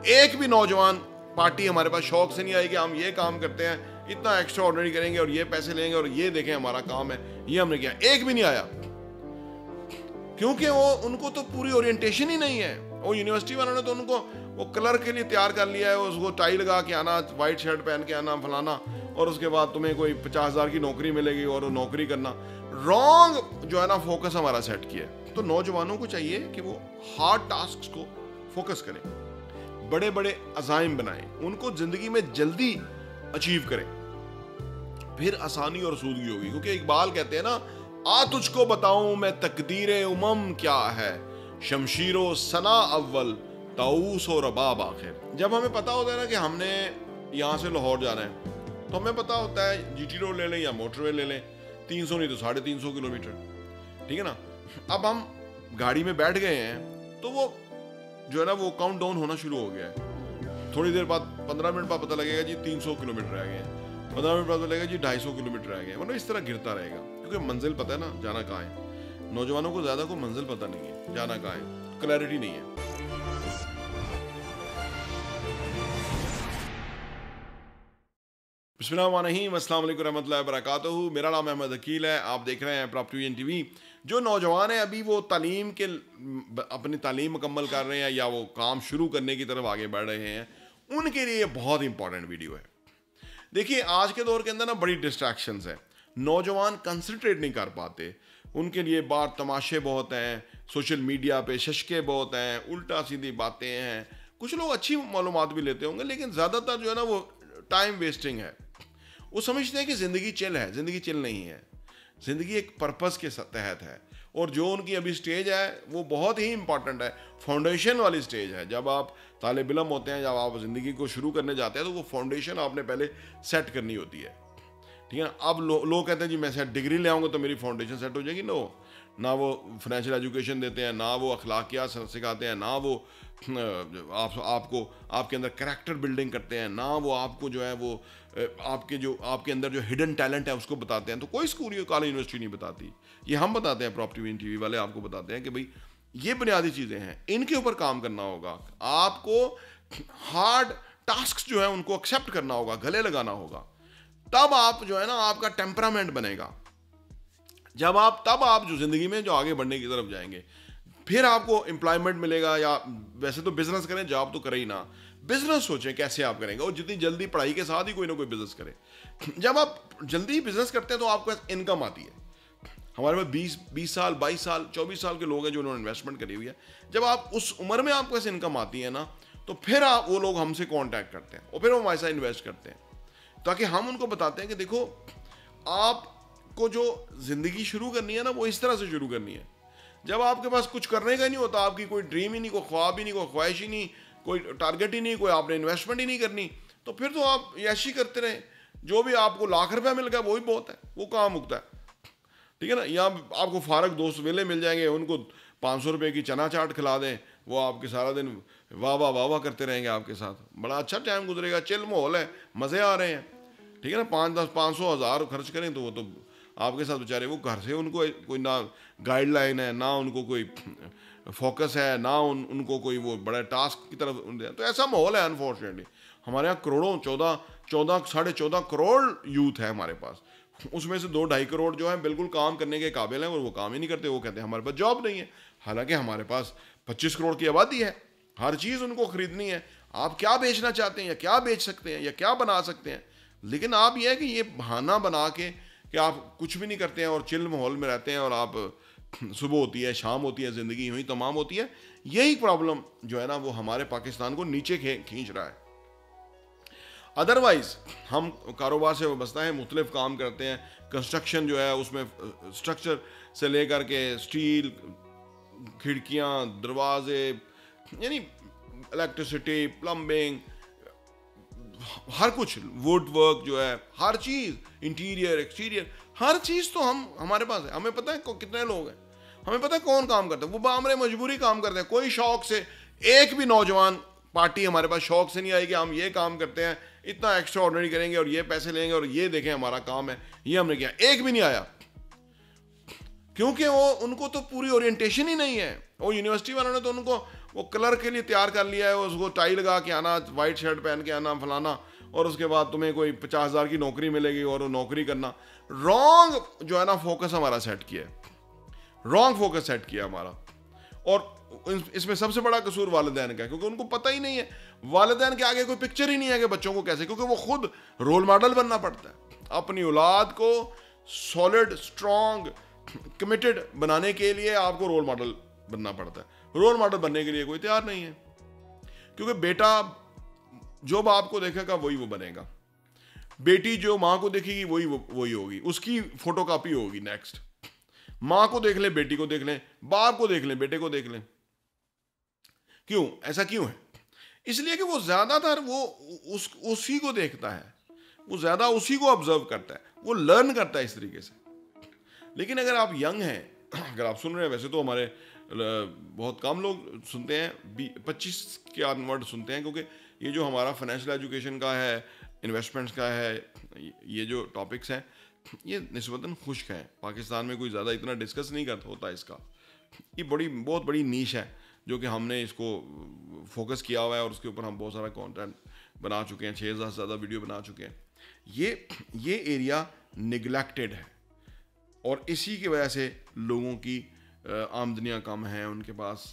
एक भी नौजवान पार्टी हमारे पास शौक से नहीं आई कि हम ये काम करते हैं, इतना एक्स्ट्रा ऑर्डिनरी करेंगे और ये पैसे लेंगे और ये देखें हमारा काम है, ये हमने किया। एक भी नहीं आया, क्योंकि वो उनको तो पूरी ओरिएंटेशन ही नहीं है। वो यूनिवर्सिटी वालों ने तो उनको वो कलर के लिए तैयार कर लिया है, उसको टाई लगा के आना, वाइट शर्ट पहन के आना, फलाना, और उसके बाद तुम्हें कोई 50,000 की नौकरी मिलेगी और वो नौकरी करना। रॉन्ग जो है ना फोकस हमारा सेट किया है। तो नौजवानों को चाहिए कि वो हार्ड टास्क को फोकस करें, बड़े बड़े अज़ाइम बनाएं, उनको जिंदगी में जल्दी अचीव करें, फिर आसानी और सूदगी होगी। क्योंकि इकबाल कहते हैं ना, आ तुझको बताऊं मैं तकदीरे उमम क्या है, शमशीरो सना अव्वल ताऊस और रबाब आखिर। जब हमें पता होता है ना कि हमने यहाँ से लाहौर जाना है, तो हमें पता होता है जीटी रोड ले लें या मोटरवे ले लें, 300 नहीं तो 350 किलोमीटर, ठीक है ना। अब हम गाड़ी में बैठ गए हैं तो वो जो है ना वो काउंट डाउन होना शुरू हो गया है। थोड़ी देर बाद 15 मिनट बाद पता लगेगा जी 300 किलोमीटर रह गए हैं, 15 मिनट बाद पता लगेगा जी 250 किलोमीटर रह गए, मतलब इस तरह गिरता रहेगा। क्योंकि मंजिल पता है ना जाना कहाँ है। नौजवानों को ज़्यादा को मंजिल पता नहीं है, जाना कहाँ है, क्लैरिटी नहीं है। बिस्मिल्लाहिर्रहमानिर्रहीम, अस्सलाम वालेकुम रहमतुल्लाहि व बरकातहू। मेरा नाम अहमद अकील है, आप देख रहे हैं प्रॉपर्टी टीवी। जो नौजवान है अभी वो तालीम के अपनी तालीम मुकम्मल कर रहे हैं या वो काम शुरू करने की तरफ आगे बढ़ रहे हैं, उनके लिए बहुत इंपॉर्टेंट वीडियो है। देखिए आज के दौर के अंदर ना बड़ी डिस्ट्रैक्शंस है, नौजवान कंसंट्रेट नहीं कर पाते, उनके लिए बाहर तमाशे बहुत हैं, सोशल मीडिया पे शशके बहुत हैं, उल्टा सीधी बातें हैं। कुछ लोग अच्छी मालूमात भी लेते होंगे, लेकिन ज़्यादातर जो है ना वो टाइम वेस्टिंग है। वो समझते हैं कि ज़िंदगी चिल है, ज़िंदगी चिल नहीं है, ज़िंदगी एक पर्पस के तहत है। और जो उनकी अभी स्टेज है वो बहुत ही इंपॉर्टेंट है, फाउंडेशन वाली स्टेज है। जब आप तालिब इल्म होते हैं, जब आप ज़िंदगी को शुरू करने जाते हैं, तो वो फाउंडेशन आपने पहले सेट करनी होती है, ठीक है ना। अब लोग कहते हैं जी मैं सेट डिग्री ले आऊँगा तो मेरी फाउंडेशन सेट हो जाएगी। नो, ना वो फाइनेंशियल एजुकेशन देते हैं, ना वो अखलाकियात सिखाते हैं, ना वो आपको आपके अंदर करैक्टर बिल्डिंग करते हैं, ना वो आपको जो है वो आपके अंदर जो हिडन टैलेंट है उसको बताते हैं। तो कोई स्कूल या कॉलेज यूनिवर्सिटी नहीं बताती, ये हम बताते हैं, प्रॉपर्टी टीवी वाले आपको बताते हैं कि भाई ये बुनियादी चीज़ें हैं, इनके ऊपर काम करना होगा। आपको हार्ड टास्क जो है उनको एक्सेप्ट करना होगा, गले लगाना होगा, तब आप जो है ना आपका टेम्परामेंट बनेगा। तब आप जो ज़िंदगी में जो आगे बढ़ने की तरफ जाएंगे, फिर आपको एम्प्लॉयमेंट मिलेगा। या वैसे तो बिजनेस करें, जॉब तो करें ही ना, बिजनेस सोचें कैसे आप करेंगे, और जितनी जल्दी पढ़ाई के साथ ही कोई ना कोई बिजनेस करें। जब आप जल्दी बिजनेस करते हैं तो आपको इनकम आती है। हमारे पास 20 साल 22 साल 24 साल के लोग हैं जो उन्होंने इन्वेस्टमेंट करी हुई है। जब आप उस उम्र में आपको ऐसे इनकम आती है ना, तो फिर वो लोग हमसे कॉन्टैक्ट करते हैं और फिर वो हमारे साथ इन्वेस्ट करते हैं, ताकि हम उनको बताते हैं कि देखो आपको जो ज़िंदगी शुरू करनी है ना वो इस तरह से शुरू करनी है। जब आपके पास कुछ करने का नहीं होता, आपकी कोई ड्रीम ही नहीं, कोई ख्वाब ही नहीं, कोई ख्वाहिश ही नहीं, कोई टारगेट ही नहीं, कोई आपने इन्वेस्टमेंट ही नहीं करनी, तो फिर तो आप याशी करते रहें। जो भी आपको ₹1,00,000 मिल गया वही बहुत है, वो कहाँ मुकता है, ठीक है ना। या आपको फारग दोस्त वेले मिल जाएंगे, उनको ₹500 की चना चाट खिला दें, वो आपके सारा दिन वाह वाह वाह वाह करते रहेंगे आपके साथ, बड़ा अच्छा टाइम गुजरेगा, चिल माहौल है, मज़े आ रहे हैं, ठीक है ना। 5-10 500 1000 खर्च करें तो वो तो आपके साथ बेचारे, वो घर से उनको कोई ना गाइडलाइन है, ना उनको कोई फोकस है, ना उनको कोई वो बड़ा टास्क की तरफ, तो ऐसा माहौल है अनफॉर्चुनेटली। हमारे यहाँ करोड़ों 14 करोड़ यूथ है हमारे पास, उसमें से 2-2.5 करोड़ जो है बिल्कुल काम करने के काबिल हैं और वो काम ही नहीं करते। वो कहते हैं हमारे पास जॉब नहीं है, हालांकि हमारे पास 25 करोड़ की आबादी है, हर चीज़ उनको ख़रीदनी है। आप क्या बेचना चाहते हैं, या क्या बेच सकते हैं, या क्या बना सकते हैं, लेकिन आप ये है कि ये बहाना बना के कि आप कुछ भी नहीं करते हैं और चिल माहौल में रहते हैं, और आप सुबह होती है शाम होती है ज़िंदगी यूँ ही तमाम होती है। यही प्रॉब्लम जो है ना वो हमारे पाकिस्तान को नीचे खींच रहा है। अदरवाइज़ हम कारोबार से वाबस्ता है, मुख्तलिफ काम करते हैं, कंस्ट्रक्शन जो है उसमें स्ट्रक्चर से लेकर के स्टील, खिड़कियाँ, दरवाजे, यानी इलेक्ट्रिसिटी, प्लम्बिंग, हर कुछ, वुड वर्क जो है, हर चीज़, इंटीरियर एक्सटीरियर, हर चीज़ तो हमारे पास है। हमें पता है कितने लोग हैं, हमें पता है कौन काम करता है, वो हमारे मजबूरी काम करते हैं। कोई शौक से, एक भी नौजवान पार्टी हमारे पास शौक से नहीं आई कि हम ये काम करते हैं, इतना एक्स्ट्रा ऑर्डिनरी करेंगे और ये पैसे लेंगे और ये देखें हमारा काम है, ये हमने किया। एक भी नहीं आया, क्योंकि वो उनको तो पूरी ओरिएंटेशन ही नहीं है। वो यूनिवर्सिटी वालों ने तो उनको वो कलर के लिए तैयार कर लिया है, उसको टाई लगा के आना, वाइट शर्ट पहन के आना, फलाना, और उसके बाद तुम्हें कोई 50,000 की नौकरी मिलेगी और वो नौकरी करना। रॉन्ग जो है ना फोकस हमारा सेट किया है, रॉन्ग फोकस सेट किया हमारा। और इसमें सबसे बड़ा कसूर वालिदैन का है, क्योंकि उनको पता ही नहीं है, वालिदैन के आगे कोई पिक्चर ही नहीं है कि बच्चों को कैसे, क्योंकि वो खुद रोल मॉडल बनना पड़ता है। अपनी औलाद को सॉलिड, स्ट्रॉन्ग, कमिटेड बनाने के लिए आपको रोल मॉडल बनना पड़ता है। रोल मॉडल बनने के लिए कोई तैयार नहीं है, क्योंकि बेटा जो बाप को देखेगा वही वो बनेगा, बेटी जो माँ को देखेगी वही होगी, उसकी फोटोकॉपी होगी नेक्स्ट। माँ को देख ले, बेटी को देख ले, बाप को देख ले, बेटे को देख ले। क्यों ऐसा क्यों है? इसलिए कि वो ज्यादातर वो उसी को देखता है, वो ज्यादा उसी को ऑब्जर्व करता है, वो लर्न करता है इस तरीके से। लेकिन अगर आप यंग हैं, अगर आप सुन रहे हैं, वैसे तो हमारे बहुत कम लोग सुनते हैं, 25 के ऑनवर्ड सुनते हैं, क्योंकि ये जो हमारा फाइनेंशियल एजुकेशन का है, इन्वेस्टमेंट्स का है, ये जो टॉपिक्स हैं ये निस्बतन खुश्क हैं। पाकिस्तान में कोई ज़्यादा इतना डिस्कस नहीं करता होता इसका। ये बहुत बड़ी नीश है जो कि हमने इसको फोकस किया हुआ है, और उसके ऊपर हम बहुत सारा कंटेंट बना चुके हैं, 6,000 से ज़्यादा वीडियो बना चुके हैं। ये एरिया निगलेक्टेड है, और इसी की वजह से लोगों की आमदनियाँ कम हैं, उनके पास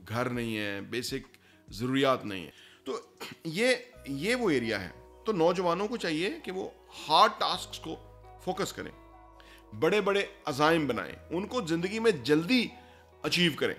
घर नहीं है, बेसिक ज़रूरियात नहीं है। तो ये वो एरिया है। तो नौजवानों को चाहिए कि वो हार्ड टास्क्स को फोकस करें, बड़े बड़े अज़ाइम बनाएं, उनको ज़िंदगी में जल्दी अचीव करें,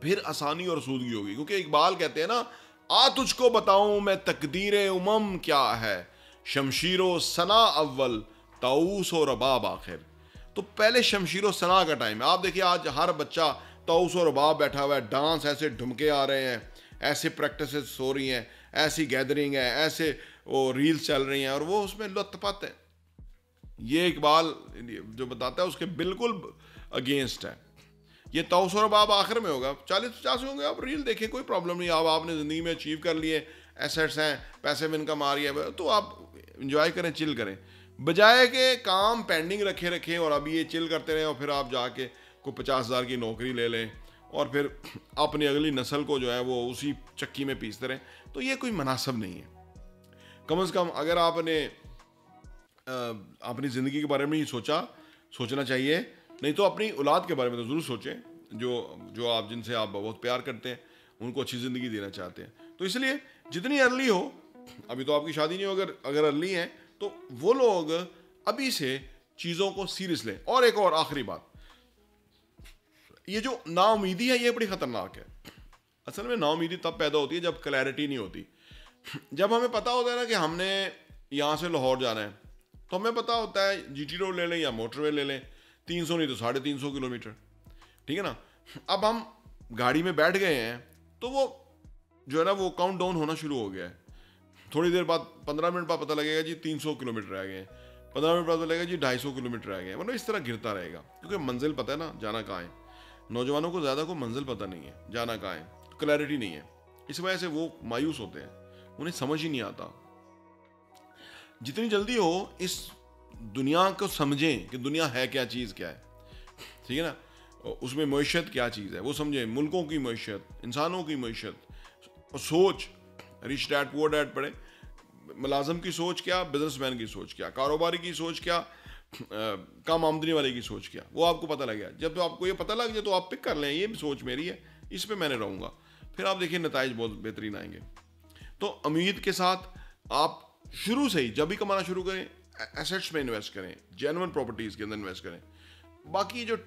फिर आसानी और सूदगी होगी। क्योंकि इकबाल कहते हैं ना, आ तुझको बताऊं मैं तकदीर उमम क्या है, शमशीरो सना अव्वल ताऊस और रबाब आखिर। तो पहले शमशीरो सना का टाइम है। आप देखिए आज हर बच्चा ताऊस और रबाब बैठा हुआ है, डांस ऐसे ढुमके आ रहे हैं, ऐसे प्रैक्टिसेस हो रही हैं, ऐसी गैदरिंग है, ऐसे वो रील्स चल रही हैं, और वो उसमें लुत्फ़ है। ये इकबाल जो बताता है उसके बिल्कुल अगेंस्ट है। ये ताऊस और रबाब आखिर में होगा, 40-50 होंगे, आप रील देखें, कोई प्रॉब्लम नहीं। आपने ज़िंदगी में अचीव कर लिए, एसेट्स हैं, पैसे में इनकम आ रही है, तो आप इंजॉय करें, चिल करें, बजाय के काम पेंडिंग रखे और अभी ये चिल करते रहें, और फिर आप जाके कोई 50,000 की नौकरी ले लें, और फिर अपनी अगली नस्ल को जो है वो उसी चक्की में पीसते रहें। तो ये कोई मुनासिब नहीं है। कम से कम अगर आपने अपनी ज़िंदगी के बारे में ही सोचना चाहिए, नहीं तो अपनी औलाद के बारे में तो ज़रूर सोचें, जो आप जिनसे आप बहुत प्यार करते हैं, उनको अच्छी ज़िंदगी देना चाहते हैं। तो इसलिए जितनी अर्ली हो, अभी तो आपकी शादी नहीं हो, अगर अर्ली है तो वो लोग अभी से चीज़ों को सीरियस लें। और एक और आखिरी बात, ये जो नाउमीदी है ये बड़ी ख़तरनाक है। असल में नाउमीदी तब पैदा होती है जब क्लैरिटी नहीं होती। जब हमें पता होता है ना कि हमने यहाँ से लाहौर जाना है, तो हमें पता होता है जीटी रोड ले लें या मोटरवे ले लें, 300 नहीं तो 350 किलोमीटर, ठीक है ना। अब हम गाड़ी में बैठ गए हैं तो वो जो है ना वो काउंट डाउन होना शुरू हो गया है। थोड़ी देर बाद 15 मिनट बाद पता लगेगा जी 300 किलोमीटर रह गए हैं, 15 मिनट बाद पता लगेगा जी 250 किलोमीटर रह गए हैं। मतलब इस तरह गिरता रहेगा, क्योंकि मंजिल पता है ना जाना कहाँ है। नौजवानों को ज़्यादा को मंजिल पता नहीं है, जाना कहाँ है, क्लैरिटी नहीं है। इस वजह से वो मायूस होते हैं, उन्हें समझ ही नहीं आता। जितनी जल्दी हो इस दुनिया को समझें कि दुनिया है क्या चीज़, क्या है, ठीक है ना, उसमें मईशत क्या चीज़ है वो समझें, मुल्कों की मईशत, इंसानों की मईशत, सोच, रिच डैड पुअर डैड पढ़े, मुलाजम की सोच क्या, बिजनेसमैन की सोच क्या, कारोबारी की सोच क्या, कम आमदनी वाले की सोच क्या, वो आपको पता लग गया। जब तो आपको ये पता लग जाए तो आप पिक कर लें, ये भी सोच मेरी है, इस पे मैंने रहूँगा, फिर आप देखिए नताइज बहुत बेहतरीन आएंगे। तो उम्मीद के साथ आप शुरू से ही जब भी कमाना शुरू करें, एसेट्स में इन्वेस्ट करें, जेन्युइन प्रॉपर्टीज़ के अंदर इन्वेस्ट करें। बाकी जो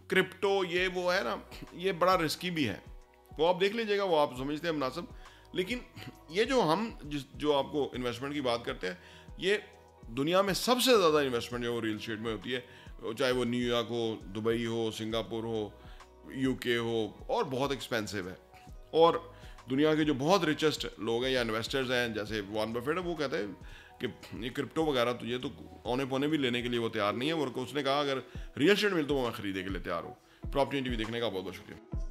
क्रिप्टो ये वो है ना, ये बड़ा रिस्की भी है, वो आप देख लीजिएगा, वो आप समझते हैं मुनासिब। लेकिन ये जो आपको इन्वेस्टमेंट की बात करते हैं, ये दुनिया में सबसे ज़्यादा इन्वेस्टमेंट जो रियल एस्टेट में होती है, चाहे वो न्यूयॉर्क हो, दुबई हो, सिंगापुर हो, यूके हो, और बहुत एक्सपेंसिव है। और दुनिया के जो बहुत रिचेस्ट लोग हैं या इन्वेस्टर्स हैं, जैसे वॉरेन बफेट है, वो कहते हैं कि ये क्रिप्टो वगैरह तो ये तो औने पौने भी लेने के लिए वो तैयार नहीं है। और उसने कहा अगर रियल एस्टेट मिले तो वो मैं खरीदने के लिए तैयार हूँ। प्रॉपर्टी टीवी देखने का बहुत बहुत शुक्रिया।